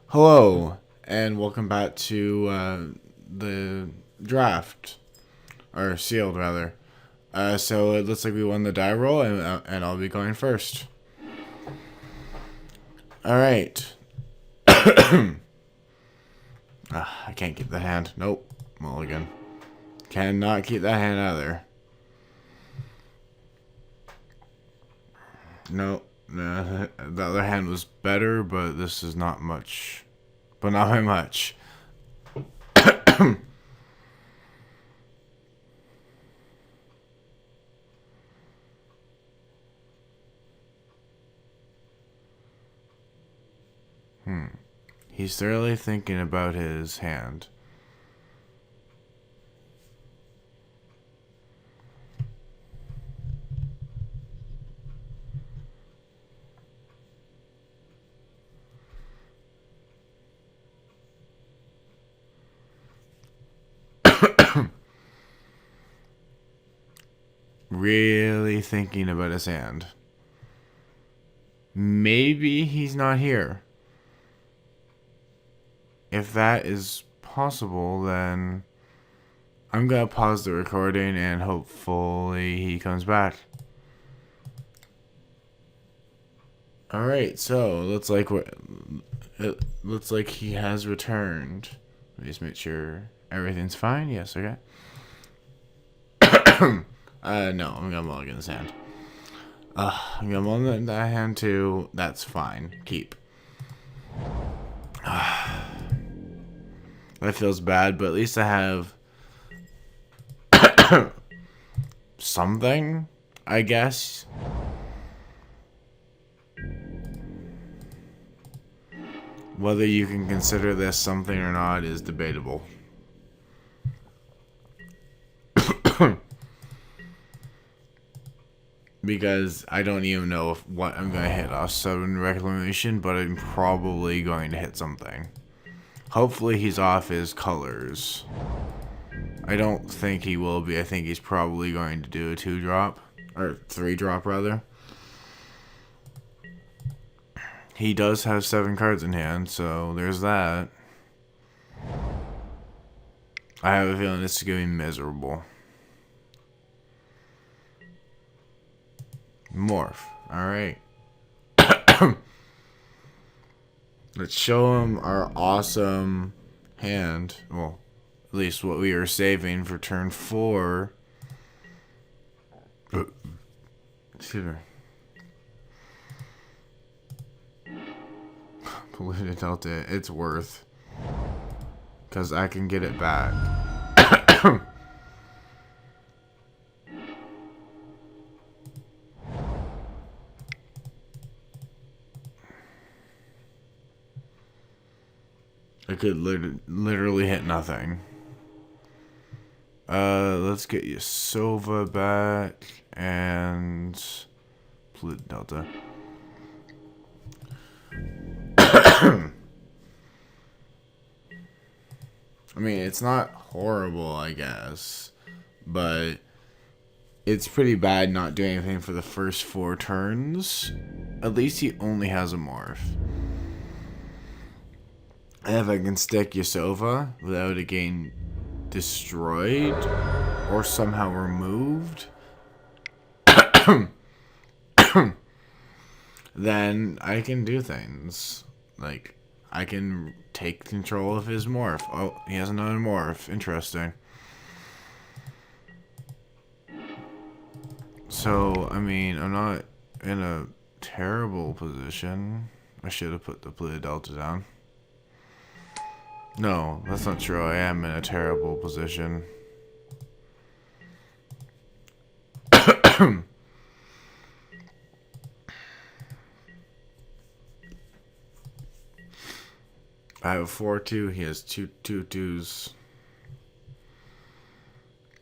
Hello, and welcome back to the draft, or sealed rather. So it looks like we won the die roll, and I'll be going first. All right. I can't keep the hand. Nope. Mulligan. Cannot keep that hand either. Nope. No, the other hand was better, but this is not much. But not by much. He's thoroughly thinking about his hand. Really thinking about his hand. Maybe he's not here. If that is possible, then I'm gonna pause the recording and hopefully he comes back. Alright, so it looks like he has returned. Let me just make sure everything's fine. Yes, okay. No, I'm gonna mulligan this hand. I'm gonna mulligan that hand too. That's fine. Keep. That feels bad, but at least I have something, I guess. Whether you can consider this something or not is debatable. Because I don't even know what I'm going to hit off 7 reclamation, but I'm probably going to hit something. Hopefully he's off his colors. I don't think he will be. I think he's probably going to do a 2-drop. Or 3-drop, rather. He does have 7 cards in hand, so there's that. I have a feeling this is going to be miserable. Morph. Alright. Let's show him our awesome hand. Well, at least what we are saving for turn 4. Excuse me. Polluted Delta. It's worth. Because I can get it back. I could literally hit nothing. Let's get Yasova back and Polluted Delta. I mean, it's not horrible, I guess, but it's pretty bad not doing anything for the first 4 turns. At least he only has a morph. And if I can stick Yasova without it getting destroyed or somehow removed, then I can do things. Like, I can take control of his morph. Oh, he has another morph. Interesting. So, I mean, I'm not in a terrible position. I should have put the Polluted Delta down. No, that's not true. I am in a terrible position. I have a 4-2. He has 2 2-2s.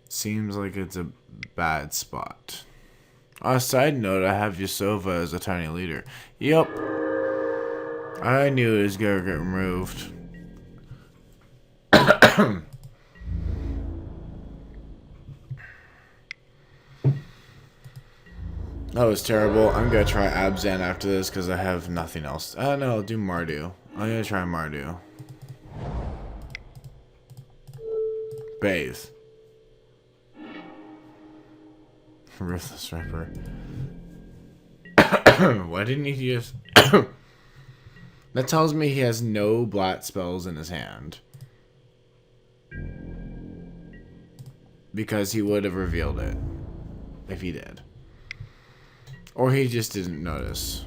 Seems like it's a bad spot. On a side note, I have Yasova as a tiny leader. Yup. I knew it was going to get removed. That was terrible. I'm gonna try Abzan after this because I have nothing else. No, I'll do Mardu. I'm gonna try Mardu. Bathe. Ruthless Ripper. Why didn't he just... That tells me he has no blat spells in his hand. Because he would have revealed it. If he did. Or he just didn't notice.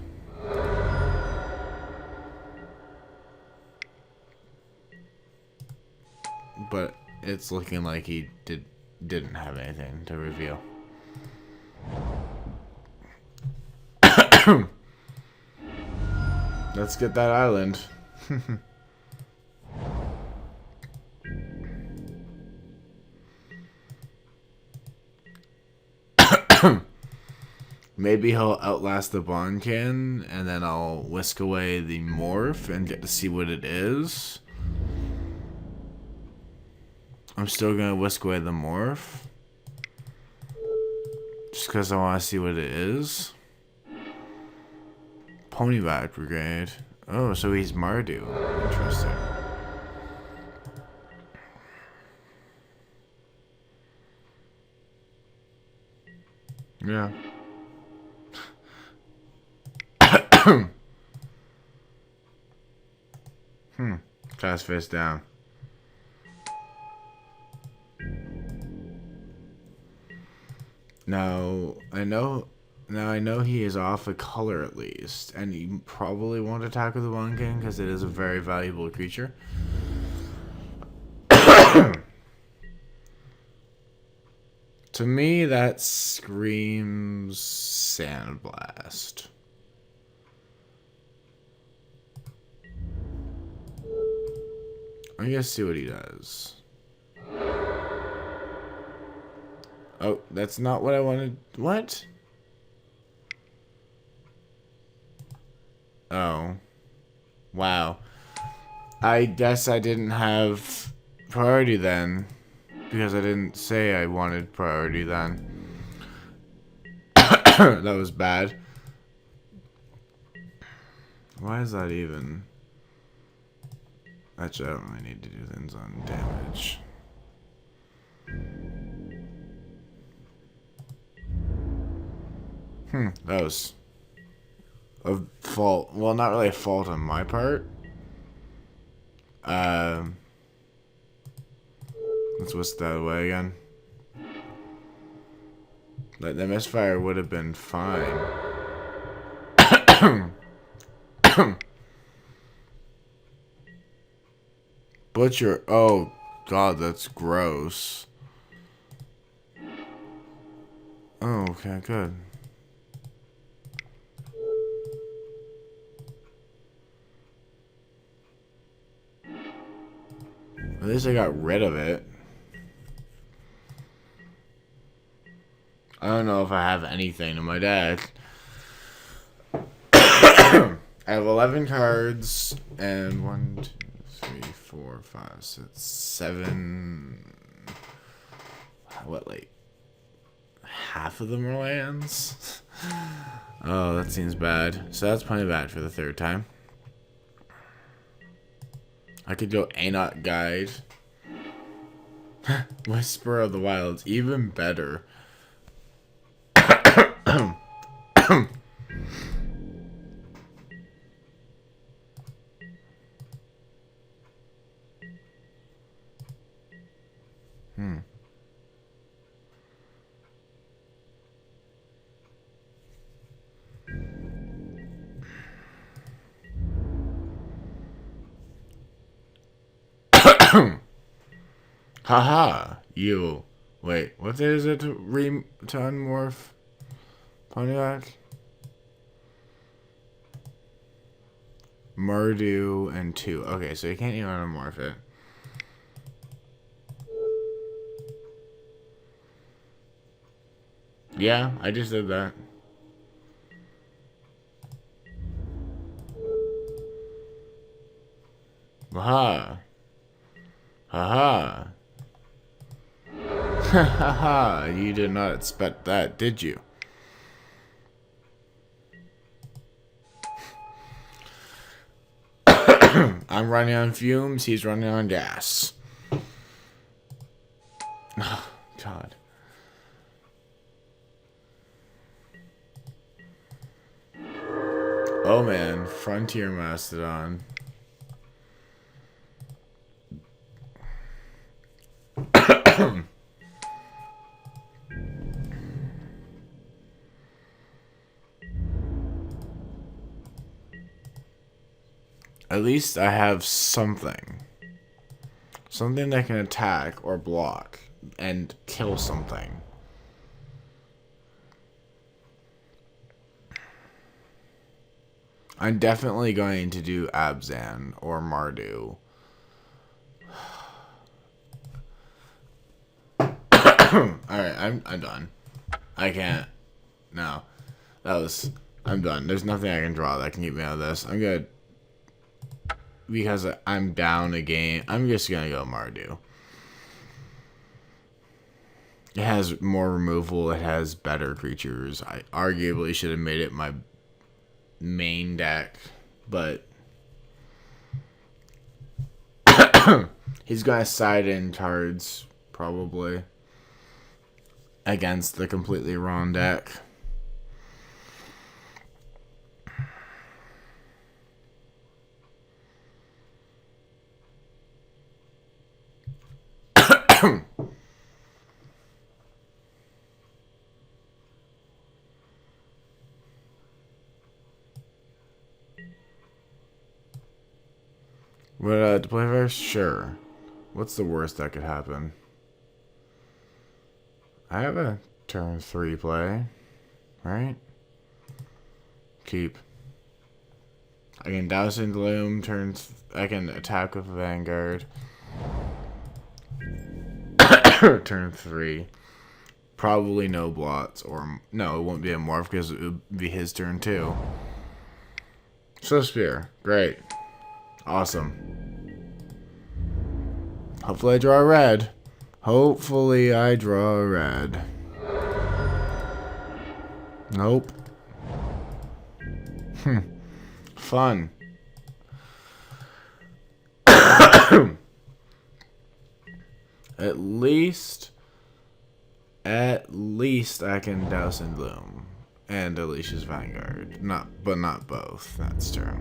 But it's looking like he didn't have anything to reveal. Let's get that island. Maybe he'll outlast the Bonkin, and then I'll whisk away the morph and get to see what it is. I'm still gonna whisk away the morph. Just because I want to see what it is. Ponyback Brigade. Oh, so he's Mardu. Interesting. Yeah. Fast face down. Now I know he is off a color at least, and he probably won't attack with the One King because it is a very valuable creature. To me, that screams Sandblast. I'm gonna see what he does. Oh, that's not what I wanted. What? Oh. Wow. I guess I didn't have priority then. Because I didn't say I wanted priority then. That was bad. Why is that even? Actually, I don't really need to do things on damage. That was a fault. Well, not really a fault on my part. Let's whisk that away again. Like, the misfire would have been fine. Butcher. Oh, God, that's gross. Oh, okay, good. At least I got rid of it. I don't know if I have anything in my deck. I have 11 cards and 1, 2, 3, 4, 5, 6, 7. What, like half of them are lands? Oh, that seems bad. So that's plenty bad for the third time. I could go Anot Guide. Whisper of the Wilds, even better. Haha, you. Wait, what is it to unmorph? Pontiac? Mardu and 2. Okay, so you can't even unmorph it. Yeah, I just did that. Haha. Haha. Haha, you did not expect that, did you? I'm running on fumes, he's running on gas. Oh, God. Oh man, Frontier Mastodon. At least I have something. Something that can attack or block and kill something. I'm definitely going to do Abzan or Mardu. Alright, I'm done. I can't. No. I'm done. There's nothing I can draw that can keep me out of this. I'm good. Because I'm down a game, I'm just gonna go Mardu. It has more removal, it has better creatures. I arguably should have made it my main deck, but he's gonna side in cards, probably, against the completely wrong deck. But to play first, sure. What's the worst that could happen? I have a turn 3 play, right? Keep. I can Douse and Gloom, I can attack with Vanguard. Turn 3. Probably no blots, or no, it won't be a morph because it would be his turn too. So Spear, great. Awesome. Hopefully I draw a red. Hopefully I draw a red. Nope. Fun. At least I can Douse and Gloom and Alicia's Vanguard. But not both. That's true.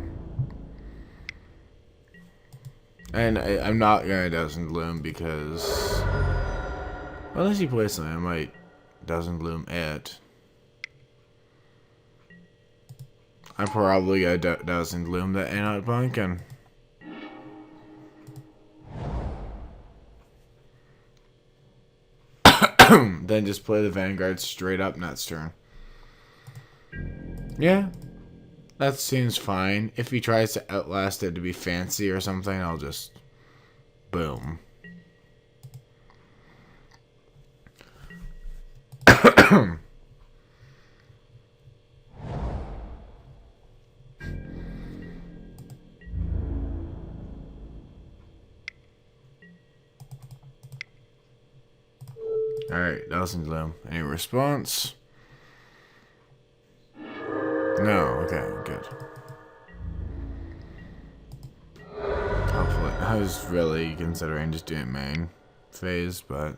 And I'm not gonna Douse and Gloom because unless he plays something, I might Douse and Gloom it. I'm probably gonna Douse and Gloom that Anot Pumpkin. Then just play the Vanguard straight up next turn. Yeah, that seems fine. If he tries to outlast it to be fancy or something, I'll just boom. Alright, Douse and Gloom. Any response? No, okay, good. Hopefully. I was really considering just doing main phase, but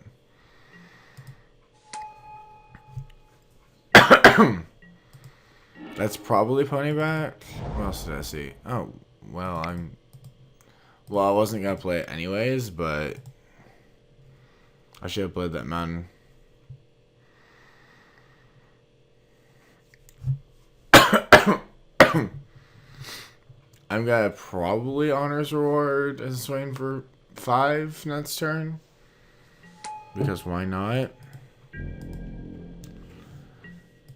that's probably Ponyback. What else did I see? Oh, well, I wasn't gonna play it anyways, but I should have played that mountain. I'm gonna probably Honors Reward as a swing for 5 next turn. Because why not?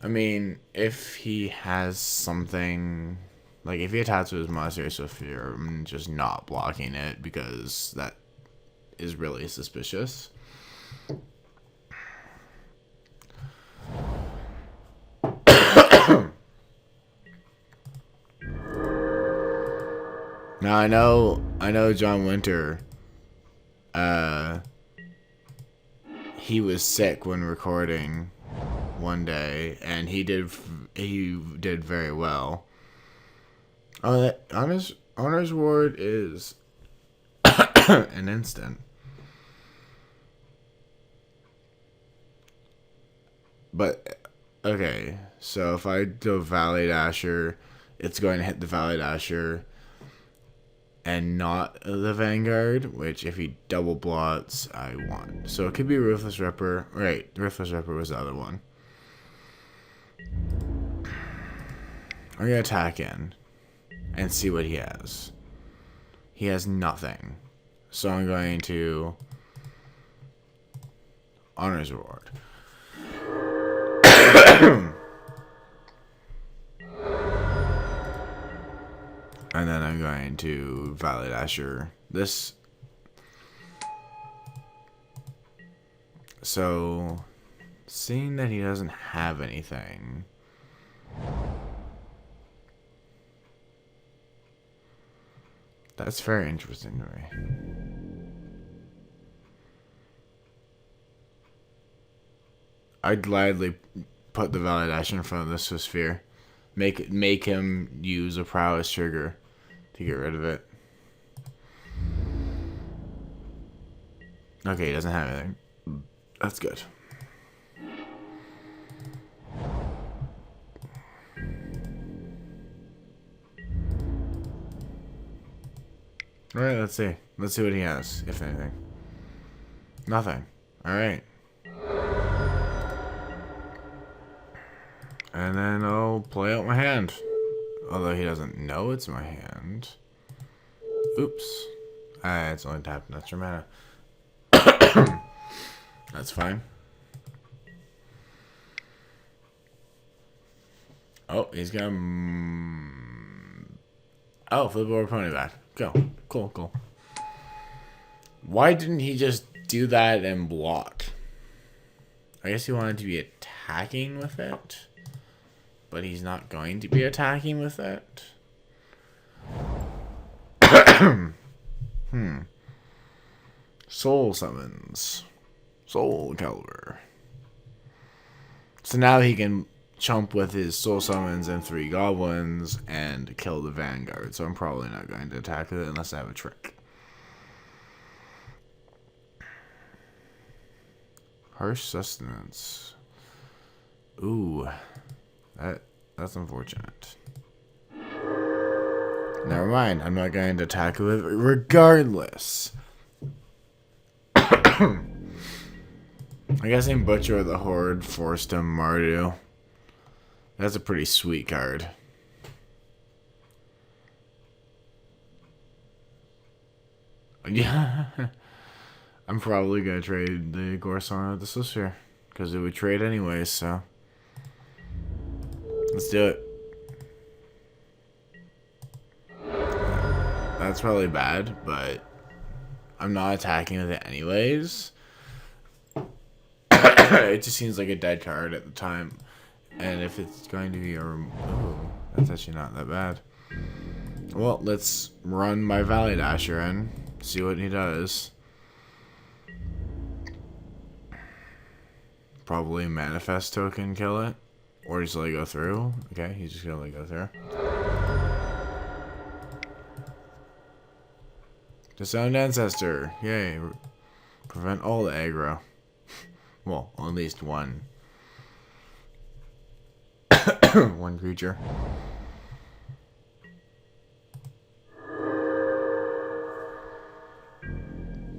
I mean, if he has something, like if he attacks with his Monster Sphere, I'm just not blocking it because that is really suspicious. Now I know John Winter, he was sick when recording one day, and he did very well. Oh, Owner's Ward is an instant. But, okay, so if I do a Valley Dasher, it's going to hit the Valley Dasher and not the Vanguard, which if he double blots, I want. So it could be Ruthless Ripper. Right, Ruthless Ripper was the other one. I'm going to attack in and see what he has. He has nothing. So I'm going to Honor's Reward. And then I'm going to Valley Dasher this. So, seeing that he doesn't have anything, that's very interesting to me. I'd gladly put the Valley Dasher in front of this Sphere. Make him use a prowess trigger to get rid of it. Okay, he doesn't have anything. That's good. Alright, let's see. Let's see what he has, if anything. Nothing. Alright. And then I'll play out my hand. Although he doesn't know it's my hand. Oops. It's only tapped an extra mana. That's fine. Oh, he's got... Oh, flip over pony back. Go. Cool, cool. Why didn't he just do that and block? I guess he wanted to be attacking with it. But he's not going to be attacking with it. Soul summons. Soul Calibur. So now he can chump with his soul summons and 3 goblins and kill the Vanguard. So I'm probably not going to attack with it unless I have a trick. Harsh Sustenance. Ooh. That's unfortunate. Never mind. I'm not going to attack with it regardless. I'm guessing Butcher of the Horde forced him Mardu. That's a pretty sweet card. Yeah. I'm probably going to trade the Gorson with the Sphere. Because it would trade anyways, so. Let's do it. That's probably bad, but I'm not attacking with it anyways. It just seems like a dead card at the time. And if it's going to be a... Oh, that's actually not that bad. Well, let's run my Valley Dasher in. See what he does. Probably Manifest Token kill it. Or just let it go through. Okay, he's just gonna let it go through. Disowned Ancestor. Yay. Prevent all the aggro. Well, at least one. One creature.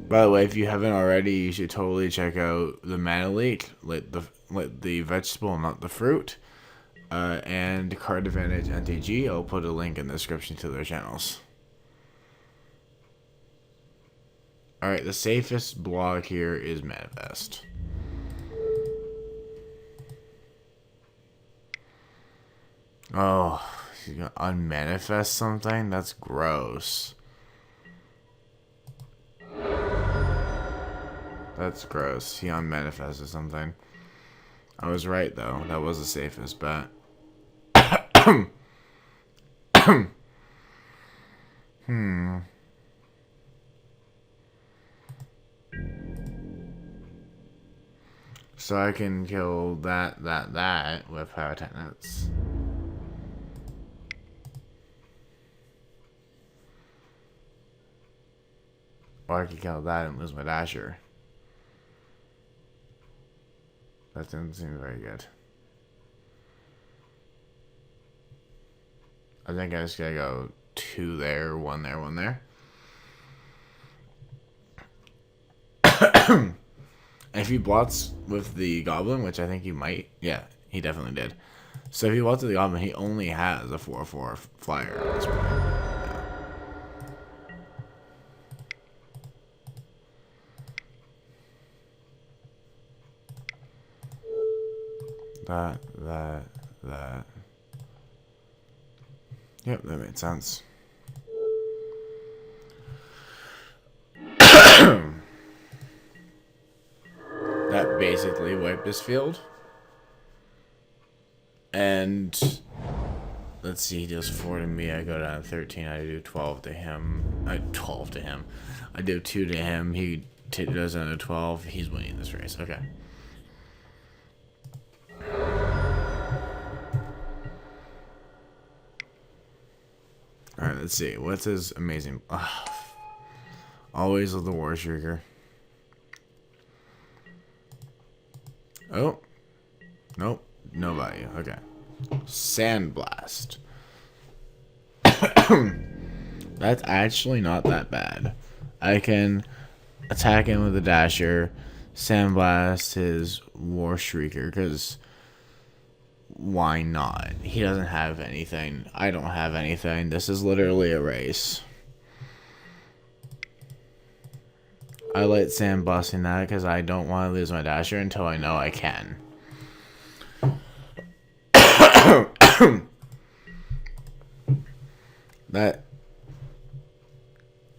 By the way, if you haven't already, you should totally check out the Mana Leak. Let the vegetable, not the fruit. And Card Advantage NTG. I'll put a link in the description to their channels. Alright, the safest block here is Manifest. Oh, he's gonna unmanifest something? That's gross. That's gross. He unmanifested something. I was right, though. That was the safest bet. So I can kill that with Power Tenets. Or I could kill that and lose my dasher. That doesn't seem very good. I think I just gotta go 2 there, 1 there, 1 there. And if he blots with the goblin, which I think he might, yeah, he definitely did. So if he blots with the goblin, he only has a 4/4 flyer at this point. Yeah. That. Yep, that made sense. That basically wiped his field. And let's see, he does 4 to me. I go down to 13. I do 12 to him. 12 to him. I do 2 to him. He does another 12. He's winning this race. Okay. Alright, let's see. What's his amazing... always with the War Shrieker. Oh. Nope. No value. Okay. Sandblast. That's actually not that bad. I can attack him with a dasher, sandblast his War Shrieker, because why not? He doesn't have anything. I don't have anything. This is literally a race. I like sandblasting that because I don't want to lose my dasher until I know I can. That,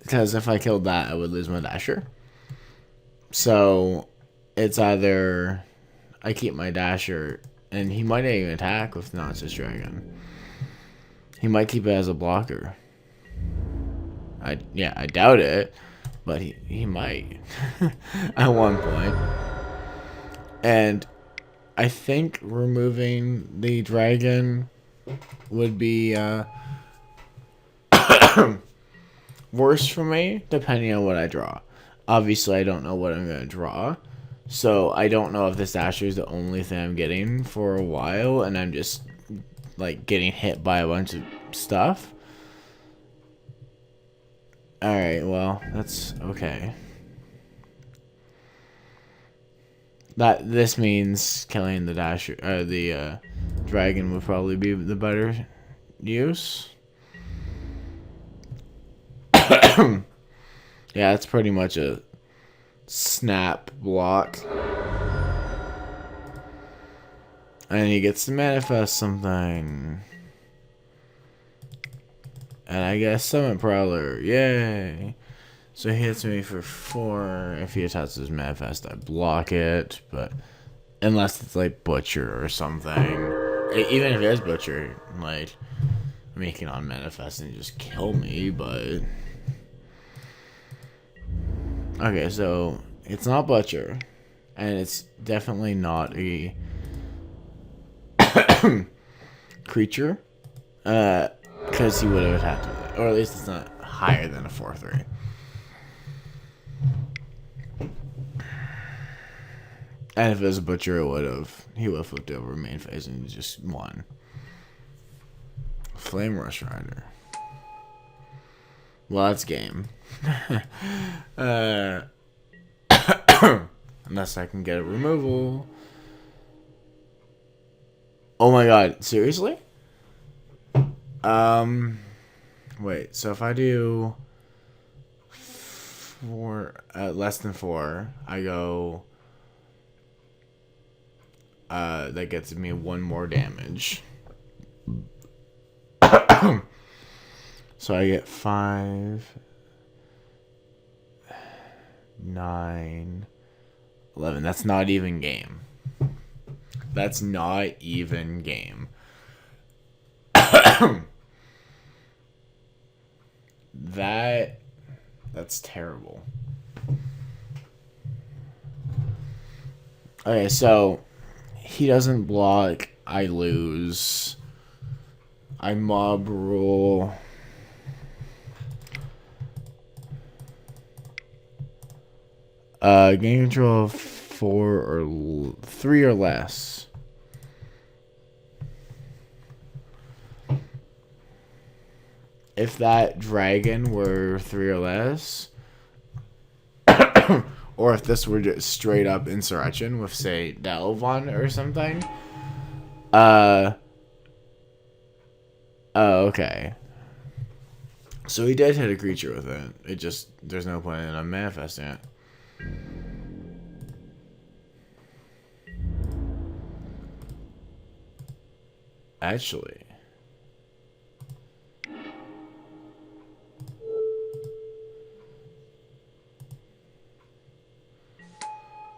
because if I killed that, I would lose my dasher. So it's either I keep my dasher, and he might even attack with Noxus Dragon. He might keep it as a blocker. I doubt it, but he might at one point. And I think removing the dragon would be worse for me, depending on what I draw. Obviously, I don't know what I'm going to draw. So, I don't know if this dasher is the only thing I'm getting for a while, and I'm just, like, getting hit by a bunch of stuff. Alright, well, that's okay. This means killing the dasher, the dragon would probably be the better use. Yeah, it's pretty much a snap block. And he gets to manifest something. And I guess Summon Prowler. Yay! So he hits me for 4. If he attacks his manifest, I block it. But unless it's like Butcher or something. Even if it is Butcher, like, I mean, he can unmanifest and just kill me, but... Okay, so it's not Butcher, and it's definitely not a creature, because he would have attacked with it, or at least it's not higher than a 4/3. And if it was a Butcher, he would have flipped over main phase and just won. Flame Rush Rider. Well, that's game. Unless I can get a removal. Oh my god, seriously? Wait, so if I do 4, less than 4, I go, that gets me 1 more damage. So I get 5, 9, 11. That's not even game. That's not even game. That's terrible. Okay, so he doesn't block, I lose. I mob rule. Gain control of 3 or less. If that dragon were 3 or less, or if this were just straight up insurrection with, say, Delvon or something. Oh, okay. So he did hit a creature with it. It just, there's no point in manifesting it. Actually.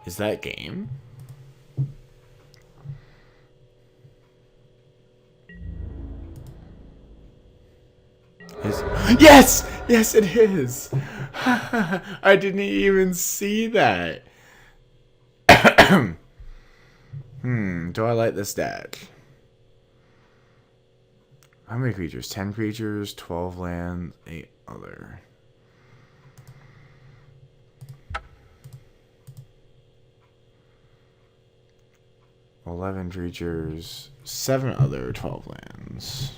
Is that game? Yes! Yes, it is! I didn't even see that. Do I like this deck? How many creatures? 10 creatures, 12 land, 8 other. $11 creatures, 7 other, 12 lands.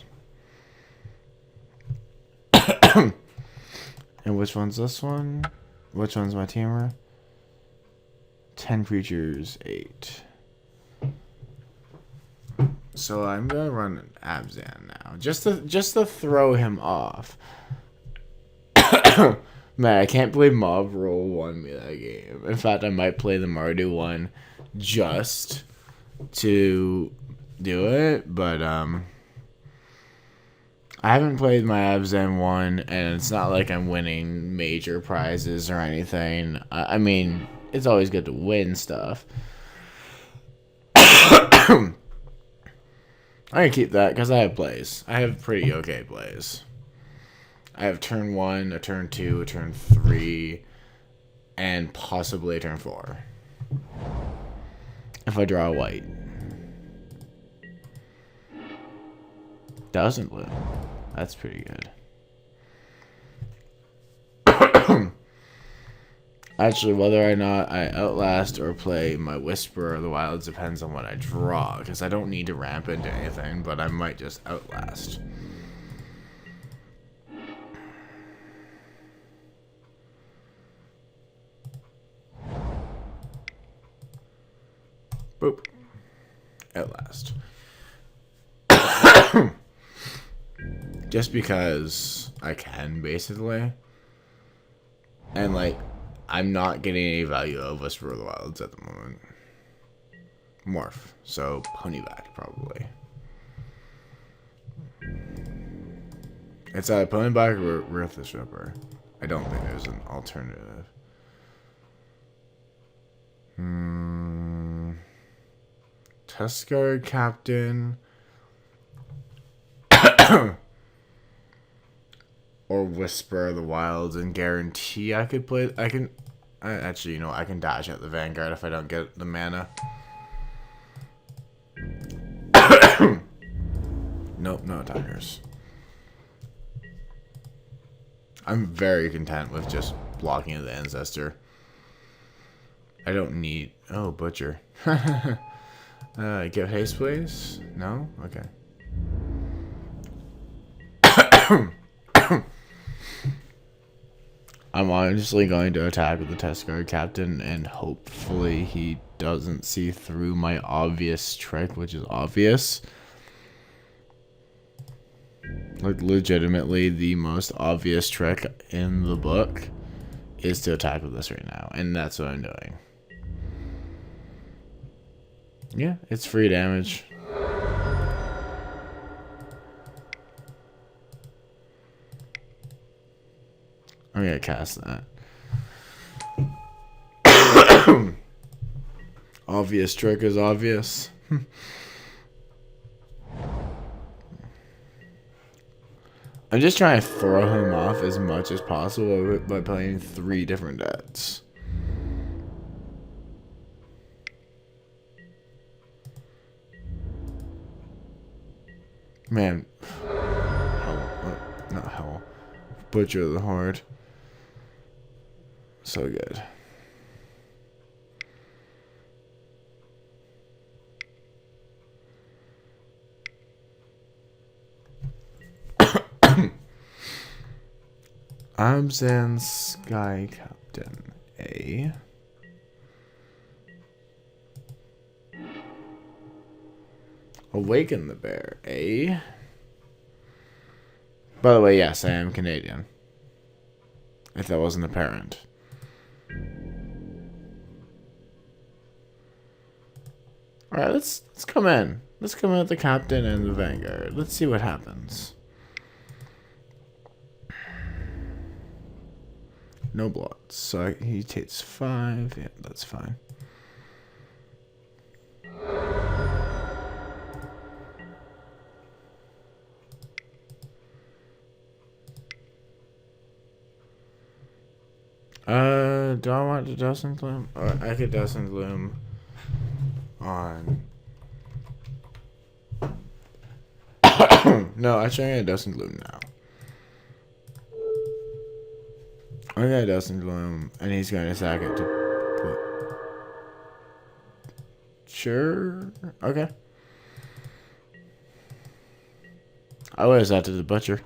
And which one's this one? Which one's my tamer? 10 creatures, 8. So I'm gonna run Abzan now, just to throw him off. Man, I can't believe Mob Roll won me that game. In fact, I might play the Mardu one just to do it, but I haven't played my Abzan one, and it's not like I'm winning major prizes or anything. I mean, it's always good to win stuff. I'm gonna keep that because I have plays. I have pretty okay plays. I have turn 1, a turn 2, a turn 3, and possibly a turn 4. If I draw a white. Doesn't blue. That's pretty good. Actually, whether or not I outlast or play my Whisperer of the Wilds depends on what I draw, because I don't need to ramp into anything, but I might just outlast. Boop. Outlast. Just because I can, basically. And, like, I'm not getting any value of Whisper of the Wilds at the moment. Morph. So, Ponyback, probably. It's either Ponyback or Ruthless Ripper. I don't think there's an alternative. Tuskar Captain. Or Whisper of the Wilds and guarantee I could play. Actually, you know, I can dash at the Vanguard if I don't get the mana. Nope, no attackers. I'm very content with just blocking the Ancestor. I don't need... Oh, Butcher. Get haste, please? No? Okay. I'm honestly going to attack with the Tuskar Captain, and hopefully he doesn't see through my obvious trick, which is obvious. Like, legitimately, the most obvious trick in the book is to attack with this right now, and that's what I'm doing. Yeah, it's free damage. I'm gonna cast that. Obvious trick is obvious. I'm just trying to throw him off as much as possible by playing 3 different decks. Man. Not Hell. Butcher of the Horde. So good. Absent Sky Captain A. Awaken the Bear A. By the way, yes, I am Canadian. If that wasn't apparent. Alright, let's come in. Let's come in with the captain and the vanguard. Let's see what happens. No blots. So he takes 5. Yeah, that's fine. Do I want to Dust and Gloom? Or I could Dust and Gloom on. No, actually, I'm gonna Dust and Gloom now. I'm gonna Dust and Gloom, and he's gonna sack it to put. Sure. Okay. I would have said to the butcher.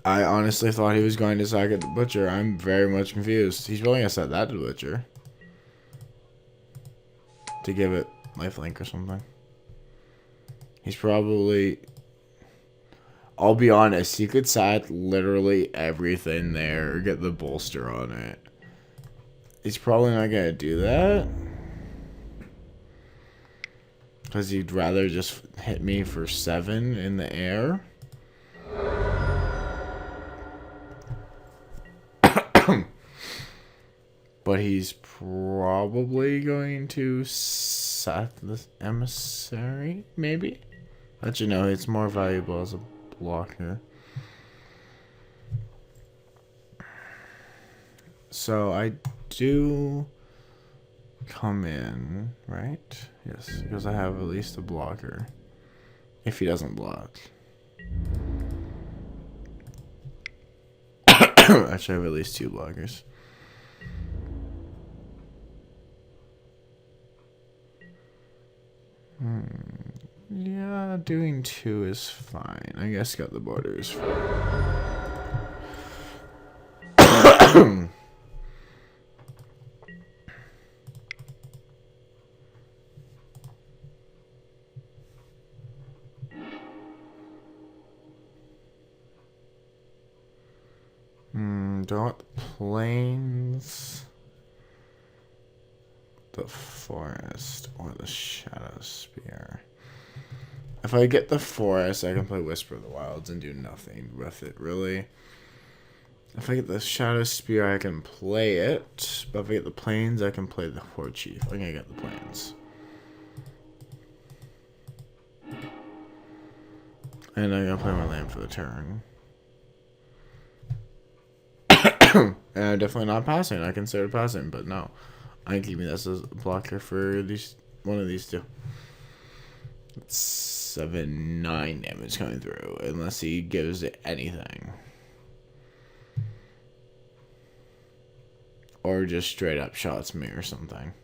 I honestly thought he was going to sack at the butcher. I'm very much confused. He's really gonna set that to the butcher. To give it lifelink or something. He's probably... I'll be honest, he could sack literally everything there or get the bolster on it. He's probably not gonna do that. Because he'd rather just hit me for 7 in the air. But he's probably going to set the emissary, maybe? Let you know, it's more valuable as a blocker. So I do come in, right? Yes, because I have at least a blocker. If he doesn't block. Actually, I have at least 2 blockers. Yeah, doing 2 is fine. I guess got the border is fine. Do I want the plains, the forest, or the shadow spear? If I get the forest, I can play Whisper of the Wilds and do nothing with it, really. If I get the shadow spear, I can play it. But if I get the plains, I can play the Horde Chief. I'm gonna get the plains. And I'm gonna play my land for the turn. And I'm definitely not passing. I consider passing, but no. I'm keeping this as a blocker for one of these 2. It's 7-9 damage coming through, unless he gives it anything. Or just straight up shots me or something.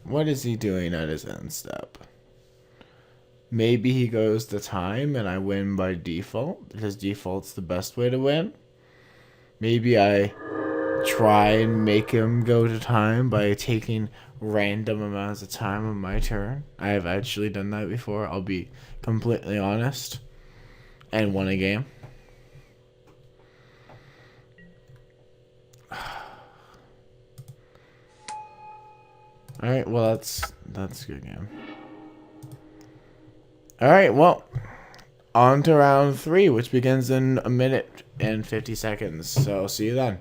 What is he doing at his end step? Maybe he goes to time and I win by default, because default's the best way to win. Maybe I try and make him go to time by taking random amounts of time on my turn. I have actually done that before, I'll be completely honest. And won a game. Alright, well that's a good game. Alright, well, on to round 3, which begins in 1 minute and 50 seconds. So, see you then.